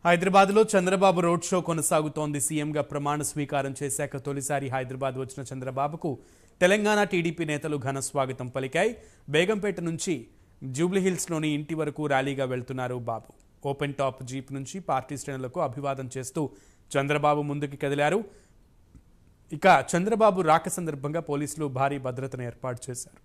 హైదరాబాద్లో Chandrababu road show కొనసాగుతోంది. సీఎంగా ప్రమాణ స్వీకారం చేశాక తొలిసారి హైదరాబాద్ వచ్చిన చంద్రబాబుకు తెలంగాణ టీడీపీ నేతలు ఘన స్వాగతం పలికాయి. బేగంపేట నుంచి జూబ్లీహిల్స్లోని ఇంటి వరకు ర్యాలీగా వెళ్తున్నారు బాబు. ఓపెన్ టాప్ జీప్ నుంచి పార్టీ శ్రేణులకు అభివాదం చేస్తూ చంద్రబాబు ముందుకు కదిలారు. ఇక చంద్రబాబు రాక సందర్భంగా పోలీసులు భారీ భద్రతను ఏర్పాటు చేశారు.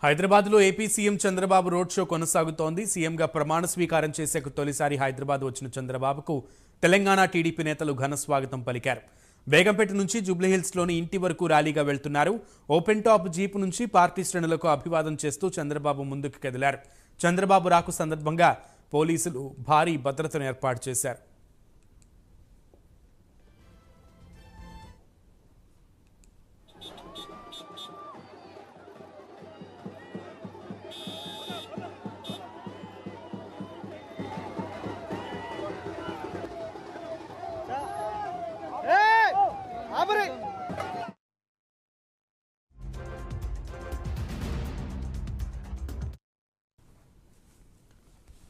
హైదరాబాద్లో AP CM Chandrababu road show కొనసాగుతోంది. సీఎంగా ప్రమాణ స్వీకారం చేశాక తొలిసారి హైదరాబాద్ వచ్చిన చంద్రబాబుకు తెలంగాణ టీడీపీ నేతలు ఘన స్వాగతం పలికారు. బేగంపేట నుంచి జూబ్లీహిల్స్లోని ఇంటి వరకు ర్యాలీగా వెళ్తున్నారు. ఓపెన్ టాప్ జీప్ నుంచి పార్టీ శ్రేణులకు అభివాదం చేస్తూ చంద్రబాబు ముందుకు కదిలారు. చంద్రబాబు రాకు సందర్భంగా పోలీసులు భారీ భద్రతను ఏర్పాటు చేశారు.